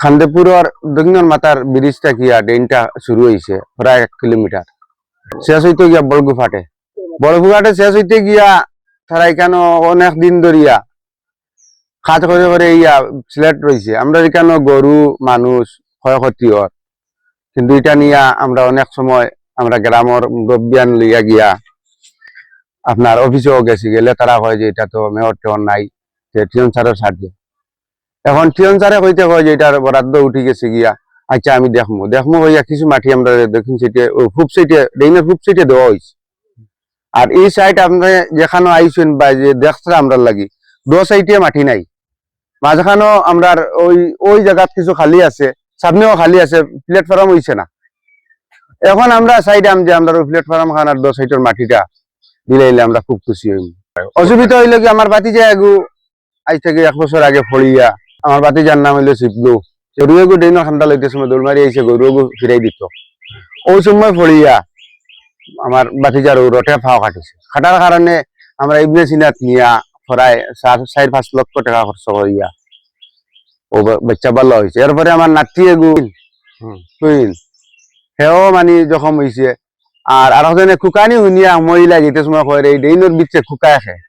খান্দেপুরের দক্ষিণ মাতার ব্রিজটা গিয়া ড্রেনটা শুরু হয়েছে প্রায় 1 কিলোমিটার শেষ হইতে গিয়া বড়গুফাটে শেষ হইতে গিয়া তারা এখানে অনেক দিন ধরিয়া খাত করে করে ইয়া সিলেট রয়েছে আমরা এখানে গরু মানুষ ক্ষয়ক্ষতি হর কিন্তু এটা নিয়ে আমরা অনেক সময় আমরা গ্রামের মুরব্বিয়ান লইয়া গিয়া আপনার অফিসেও গেছি গেলে তারা কয় যে এটা তো মেয়র টেয়র নাই যে টিয়ন স্যারের সাথে এখন টিয়ন স্যারে কইতে কয় যে এটার বরাদ্দ উঠে গেছে গিয়া আচ্ছা আমি দেখমু হইয়া কিছু মাটি আমরা দক্ষিণ সাইডে পূব সাইডে ডেইনের পূব সাইডে দেওয়া হয়েছে আর এই সাইড আপনি যেখানে আইসেন বা যে দেখছে আমরা লাগি দো সাইডে মাটি নাই মাঝখানেও আমরা ওই জায়গাত কিছু খালি আছে সামনেও খালি আছে প্ল্যাটফর্ম হইছে না এখন আমরা চাইলাম যে আমরা প্ল্যাটফর্ম খানার দো সাইডের মাটিটা দিলাইলে আমরা খুব খুশি হইব অসুবিধা হইলে কি আমার বাতি যায় আগু আজ থেকে 1 বছর আগে ফড়িয়া আমার বাতিজার নাম হইলো শিবলু গরুগু ডেইনো ঠান্ডা লইতে সময় দৌড় মারি আইসে গরুগু ফিরাই দিত ওই সময় ফড়িয়া আমার বাতিজার রটে ফাও কাটিছে কাটার কারণে আমরা ইবনে সিনাত নিয়া প্রায় 4-5 লক্ষ টাকা খরচ করিয়া ও বাচ্চা ভালো হয়েছে এরপরে আমার নাতি এগু হেও মানে জখম হয়েছে আর আরেকজনে খুকানি শুনিয়া মহিলা যেতে সময় কয় এই ডেইনোর বিচ্ছে খুকায় খায়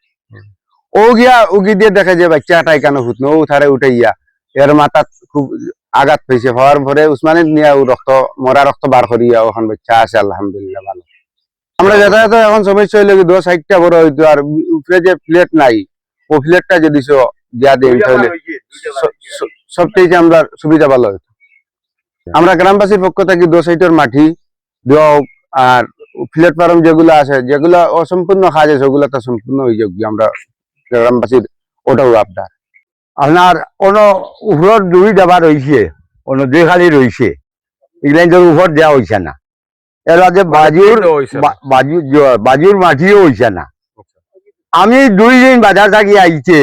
ও গিয়া উগি দিয়ে দেখে যে বাচ্চাটাই কেন ফুটন ও থারে উঠে গিয়া এর মাথাত খুব আঘাত পেয়েছে হওয়ার পরে উসমানে নিয়ে মরা রক্ত বার করিয়া ওখান বাচ্চা আছে আলহামদুলিল্লাহ ভালো আমরা যাতায়াত এখন সমস্যা হইলে 2 সাইডটা বড় হইতো আর উপরে যে প্লেট নাই ও প্লেটটা যদি দিয়া দেয় তাহলে সবটাই আমরা সুবিধা ভালো হইতো আমরা গ্রামবাসীর পক্ষ থেকে 2 সাইডের মাটি দেওয়া আর প্ল্যাটফর্ম যেগুলো আছে যেগুলো অসম্পূর্ণ কাজ আছে ওগুলো তো সম্পূর্ণ হয়ে যাবে আমরা গ্রামবাসীর ওটাও আবদার আপনার কোনো উপর 2 ডাবা রয়েছে কোনো 2 খালি রয়েছে এগুলো উপর দেওয়া হয়েছে না এর আগে বাজুর মাটিও হয়েছে না আমি 2 দিন বাজার থাকি আইছে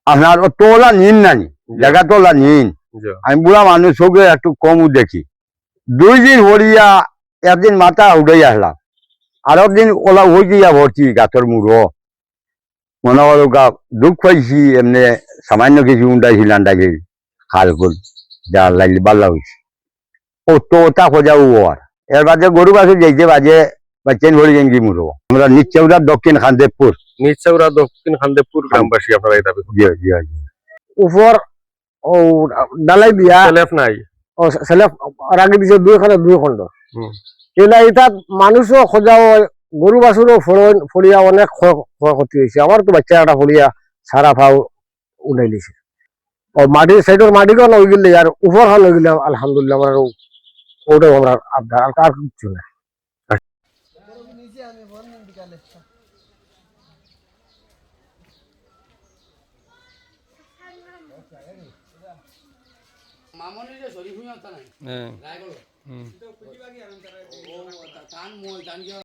আপনার তোলা নিন নানি জায়গা তোলা নিন আমি বুড়া মানুষ হোক একটু কমও দেখি 2 দিন হরিয়া একদিন মাথা উঠে আসলাম আর একদিন ওলা হয়ে গিয়া ভর্তি গাছের মুড়ো মনে করো দুঃখ পাইছি এমনি সামান্য কিছু উন্ডাইছিল আন্দাজে খাল খোল যা লাগলে বাল্লা হয়েছে ও তো ওটা খোঁজা ওর এর বাদে গরু বাছুর যাইতে বাজে বা চেন ভরি গেঙ্গি মুড়ো আমরা নিচেউরা দক্ষিণ খান্দেবপুর গ্রামবাসী আপনারা এই দাবি উপর ও ডালাই দিয়া সেলেফ নাই ও সেলেফ রাখি দিছে 2 খণ্ড এলা এটা মানুষও খোঁজা গরু বাছুরও ফড়িয়া অনেক ক্ষয়ক্ষতি হয়েছে আমার তো বাচ্চা একটা ফড়িয়া সারা ফাও উঠাই দিছে ও মাটির সাইডের মাটিকেও লই গেলে আর উপর খান লই গেলে আলহামদুলিল্লাহ আমার ওটাও আমরা আবদার আর কিছু না মামনি যে শরীফ হইতা নাই রায়গড়